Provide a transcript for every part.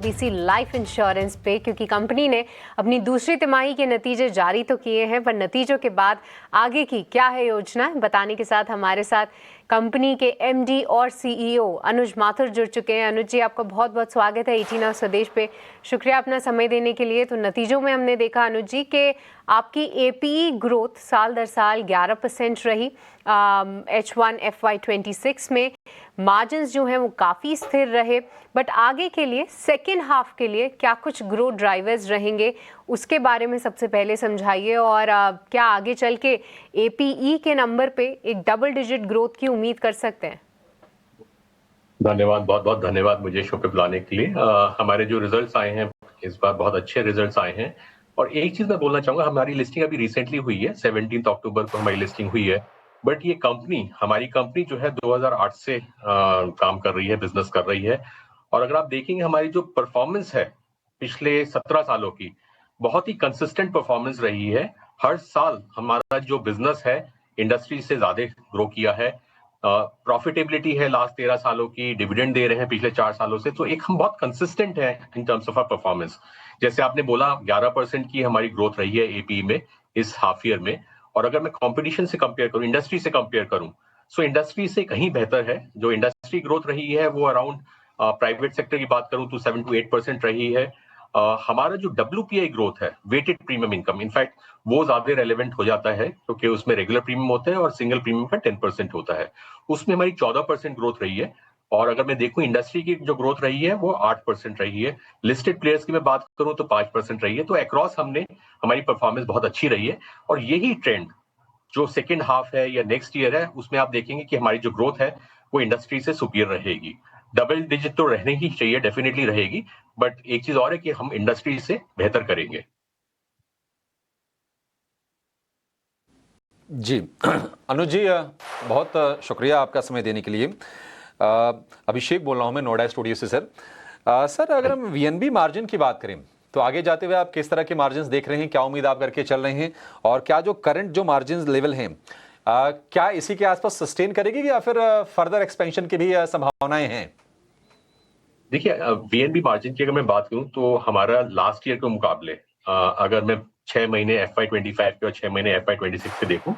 HSBC life insurance पे, क्योंकि company ने अपनी दूसरी तिमाही के नतीजे जारी तो किए हैं, पर नतीजों के बाद आगे की क्या है योजना बताने के साथ हमारे साथ कंपनी के MD और CEO अनुज माथुर जुड़ चुके हैं। अनुज जी, आपका बहुत बहुत स्वागत है 18 आवर्स स्वदेश पे। शुक्रिया अपना समय देने के लिए। तो नतीजों में हमने देखा अनुज जी कि आपकी APE ग्रोथ साल दर साल 11% रही H1 FY26 में। मार्जिन्स जो हैं वो काफ़ी स्थिर रहे, बट आगे के लिए सेकेंड हाफ के लिए क्या कुछ ग्रोथ ड्राइवर्स रहेंगे उसके बारे में सबसे पहले समझाइए। और क्या आगे चल के APE के नंबर पे एक डबल डिजिट ग्रोथ की उम्मीद कर सकते हैं? धन्यवाद, बहुत बहुत धन्यवाद मुझे शो पे बुलाने के लिए। हमारे जो रिजल्ट्स आए हैं इस बार बहुत अच्छे रिजल्ट्स आए हैं। और एक चीज मैं बोलना चाहूंगा, हमारी लिस्टिंग अभी रिसेंटली हुई है, 17 अक्टूबर को हमारी लिस्टिंग हुई है। बट ये हमारी कंपनी जो है 2008 से काम कर रही है, बिजनेस कर रही है। और अगर आप देखेंगे हमारी जो परफॉर्मेंस है पिछले 17 सालों की, बहुत ही कंसिस्टेंट परफॉर्मेंस रही है। हर साल हमारा जो बिजनेस है इंडस्ट्री से ज्यादा ग्रो किया है। प्रॉफिटेबिलिटी है लास्ट 13 सालों की, डिविडेंड दे रहे हैं पिछले 4 सालों से। तो एक हम बहुत कंसिस्टेंट है in terms of our performance. जैसे आपने बोला 11% की हमारी ग्रोथ रही है APE में इस हाफ ईयर में। और अगर मैं कंपटीशन से कंपेयर करूं, इंडस्ट्री से कंपेयर करूं, सो इंडस्ट्री से कहीं बेहतर है। जो इंडस्ट्री ग्रोथ रही है वो अराउंड, प्राइवेट सेक्टर की बात करूं तो 7 to 8% रही है। हमारा जो WPI ग्रोथ है, वेटेड प्रीमियम इनकम, इनफैक्ट वो ज्यादा रेलेवेंट हो जाता है क्योंकि उसमें रेगुलर प्रीमियम होता है और सिंगल प्रीमियम का 10% होता है। उसमें हमारी 14% ग्रोथ रही है। और अगर मैं देखूं इंडस्ट्री की जो ग्रोथ रही है वो 8% रही है। लिस्टेड प्लेयर्स की मैं बात करूं तो 5% रही है। तो अक्रॉस हमारी परफॉर्मेंस बहुत अच्छी रही है। और यही ट्रेंड जो सेकेंड हाफ है या नेक्स्ट ईयर है उसमें आप देखेंगे कि हमारी जो ग्रोथ है वो इंडस्ट्री से सुपीरियर रहेगी। डबल डिजिट तो रहने ही चाहिए, डेफिनेटली रहेगी, बट एक चीज और है कि हम इंडस्ट्री से बेहतर करेंगे। जी अनुज जी, बहुत शुक्रिया आपका समय देने के लिए। अभिषेक बोल रहा हूँ मैं नोएडा स्टूडियो से सर। सर, अगर हम VNB मार्जिन की बात करें तो आगे जाते हुए आप किस तरह के मार्जिन्स देख रहे हैं, क्या उम्मीद आप करके चल रहे हैं, और क्या जो करंट जो मार्जिन्स लेवल हैं क्या इसी के आसपास सस्टेन करेगी या फिर फर्दर एक्सपेंशन की भी संभावनाएं हैं? देखिए, VNB मार्जिन की अगर मैं बात करूं तो हमारा लास्ट ईयर के मुकाबले, अगर मैं 6 महीने FY25 के और 6 महीने FY26 के देखूं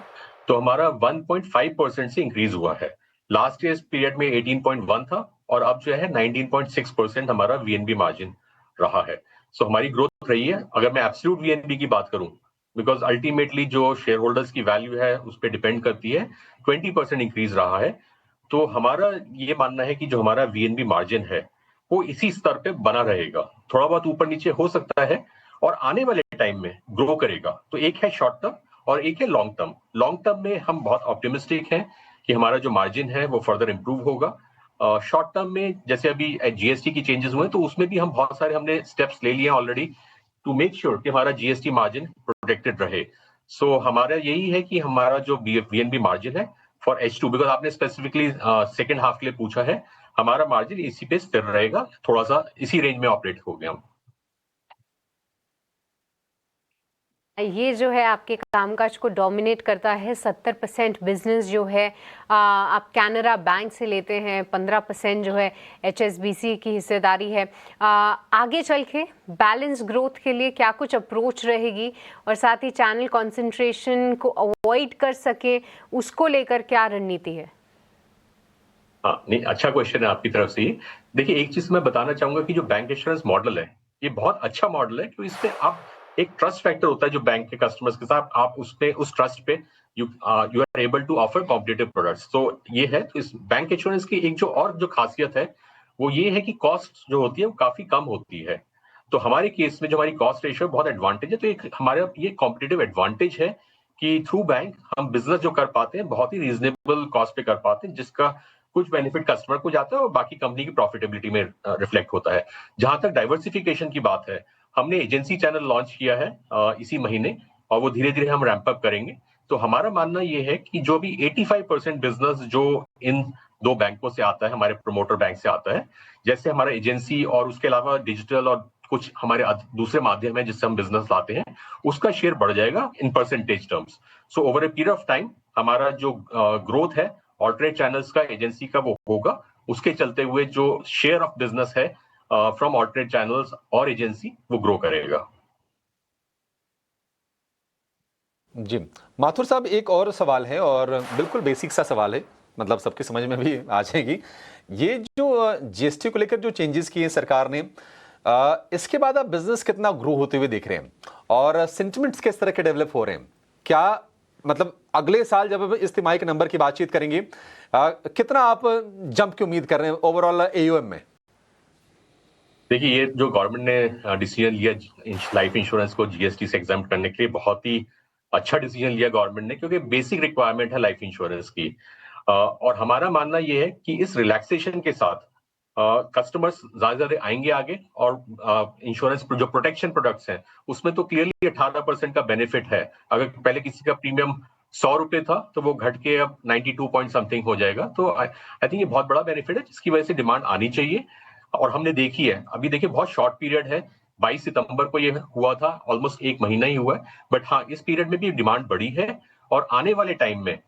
तो हमारा 1.5% से इंक्रीज हुआ है। लास्ट ईयर पीरियड में 18.1 था और अब जो है 19.6% हमारा VNB मार्जिन रहा है। सो हमारी ग्रोथ रही है। अगर मैं एब्सोल्यूट VNB की बात करूं, बिकॉज अल्टीमेटली जो शेयर होल्डर्स की वैल्यू है उस पर डिपेंड करती है, 20% इंक्रीज रहा है। तो हमारा ये मानना है कि जो हमारा VNB मार्जिन है वो इसी स्तर पे बना रहेगा, थोड़ा बहुत ऊपर नीचे हो सकता है और आने वाले टाइम में ग्रो करेगा। तो एक है शॉर्ट टर्म और एक है लॉन्ग टर्म। लॉन्ग टर्म में हम बहुत ऑप्टिमिस्टिक हैं कि हमारा जो मार्जिन है वो फर्दर इंप्रूव होगा। शॉर्ट टर्म में जैसे अभी GST की चेंजेस हुए तो उसमें भी हम बहुत सारे हमने स्टेप्स ले लिए ऑलरेडी टू मेक श्योर कि हमारा GST मार्जिन प्रोटेक्टेड रहे। सो हमारा यही है कि हमारा जो VNB मार्जिन है फॉर H2, बिकॉज आपने स्पेसिफिकली सेकेंड हाफ के लिए पूछा है, हमारा मार्जिन इसी पे स्थिर रहेगा, थोड़ा सा इसी रेंज में ऑपरेट हो गया हम। ये जो है आपके कामकाज को डोमिनेट करता है। 70% बिजनेस जो है आप कैनरा बैंक से लेते हैं, 15% जो है HSBC की हिस्सेदारी है। आगे चल के बैलेंस ग्रोथ के लिए क्या कुछ अप्रोच रहेगी, और साथ ही चैनल कंसंट्रेशन को अवॉइड कर सके उसको लेकर क्या रणनीति है? हाँ, नहीं, अच्छा क्वेश्चन है आपकी तरफ से। देखिए, एक चीज मैं बताना चाहूंगा कि जो बैंक इंश्योरेंस मॉडल है ये बहुत अच्छा मॉडल है, क्योंकि इसमें आप एक ट्रस्ट फैक्टर होता है जो बैंक के कस्टमर्स के साथ, आप उस ट्रस्ट पे you are able to offer competitive products. तो ये है, तो इस बैंक इंश्योरेंस की एक जो खासियत है वो ये है कि कॉस्ट जो होती है वो काफी कम होती है। तो हमारे केस में जो हमारी कॉस्ट रेशियो बहुत एडवांटेज है, तो एक हमारा ये कॉम्पिटिटिव एडवांटेज है कि थ्रू बैंक हम बिजनेस जो कर पाते हैं बहुत ही रीजनेबल कॉस्ट पे कर पाते हैं, जिसका कुछ बेनिफिट कस्टमर को जाता है और बाकी कंपनी की प्रॉफिटेबिलिटी में रिफ्लेक्ट होता है। जहां तक डाइवर्सिफिकेशन की बात है, हमने एजेंसी चैनल लॉन्च किया है इसी महीने, और वो धीरे धीरे हम रैंप अप करेंगे। तो हमारा मानना ये है कि जो भी 85% बिजनेस जो इन दो बैंकों से आता है, हमारे प्रमोटर बैंक से आता है, जैसे हमारा एजेंसी और उसके अलावा डिजिटल और कुछ हमारे दूसरे माध्यम है जिससे हम बिजनेस लाते हैं, उसका शेयर बढ़ जाएगा in percentage terms. So over a period of time हमारा जो ग्रोथ है ऑल्टरनेट चैनल्स का, एजेंसी का, वो होगा। उसके चलते हुए जो शेयर ऑफ बिजनेस है फ्रॉम ऑल्टरनेट चैनल्स और एजेंसी वो ग्रो करेगा। जी, माथुर साहब एक और सवाल है और बिल्कुल बेसिक सा सवाल है, मतलब सबकी समझ में भी आ जाएगी। ये जो जीएसटी को लेकर जो चेंजेस किए सरकार ने, इसके बाद आप बिजनेस कितना ग्रो होते हुए देख रहे हैं और सेंटिमेंट्स किस तरह के डेवलप हो रहे हैं? क्या मतलब अगले साल जब हम इस तिमाही के नंबर की बातचीत करेंगे, कितना आप जंप की उम्मीद कर रहे हैं ओवरऑल एयूएम में? देखिए, ये जो गवर्नमेंट ने डिसीजन लिया लाइफ इंश्योरेंस को जीएसटी से एग्जाम्प्ट करने के लिए, बहुत ही अच्छा डिसीजन लिया गवर्नमेंट ने, क्योंकि बेसिक रिक्वायरमेंट है लाइफ इंश्योरेंस की। और हमारा मानना ये है कि इस रिलैक्सेशन के साथ कस्टमर्स ज्यादा आएंगे आगे, और इंश्योरेंस जो प्रोटेक्शन प्रोडक्ट्स हैं उसमें तो क्लियरली 18% का बेनिफिट है। अगर पहले किसी का प्रीमियम 100 रुपए था तो वो घट के अब 92 पॉइंट समथिंग हो जाएगा। तो आई थिंक ये बहुत बड़ा बेनिफिट है, जिसकी वजह से डिमांड आनी चाहिए। और हमने देखी है, अभी देखिए बहुत शॉर्ट पीरियड है, 22 सितंबर को ये हुआ था, ऑलमोस्ट एक महीना ही हुआ है, बट हाँ इस पीरियड में भी डिमांड बढ़ी है। और आने वाले टाइम में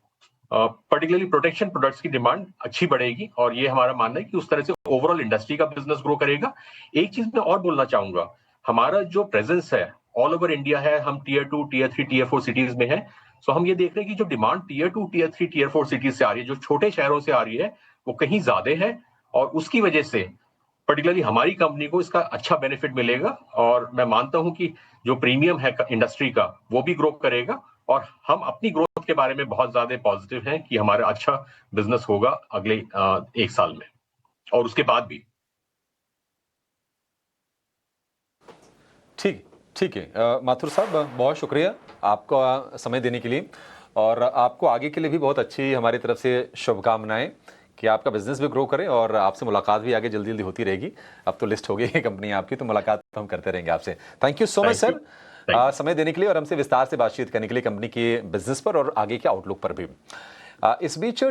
पर्टिकुलरली प्रोटेक्शन प्रोडक्ट्स की डिमांड अच्छी बढ़ेगी, और ये हमारा मानना है कि उस तरह से ओवरऑल इंडस्ट्री का बिजनेस ग्रो करेगा। एक चीज मैं और बोलना चाहूंगा, हमारा जो प्रेजेंस है ऑल ओवर इंडिया है, हम टीयर 2, टीयर 3, टीयर 4 सिटीज में है। सो हम ये देख रहे हैं कि जो demand tier 2, tier 3, tier 4 cities से आ रही है, जो छोटे शहरों से आ रही है, वो कहीं ज्यादा है, और उसकी वजह से पर्टिकुलरली हमारी कंपनी को इसका अच्छा बेनिफिट मिलेगा। और मैं मानता हूं कि जो प्रीमियम है इंडस्ट्री का वो भी ग्रो करेगा, और हम अपनी ग्रोथ के बारे में बहुत ज्यादा पॉजिटिव हैं कि हमारा अच्छा बिजनेस होगा अगले एक साल में और उसके बाद भी। ठीक ठीक है माथुर साहब, बहुत शुक्रिया आपका समय देने के लिए, और आपको आगे के लिए भी बहुत अच्छी हमारी तरफ से शुभकामनाएं कि आपका बिजनेस भी ग्रो करे, और आपसे मुलाकात भी आगे जल्दी जल्दी होती रहेगी। अब तो लिस्ट हो गई है कंपनी आपकी, तो मुलाकात हम करते रहेंगे आपसे। Thank you so much sir, समय देने के लिए और हमसे विस्तार से बातचीत करने के लिए कंपनी के बिजनेस पर और आगे के आउटलुक पर भी। इस बीच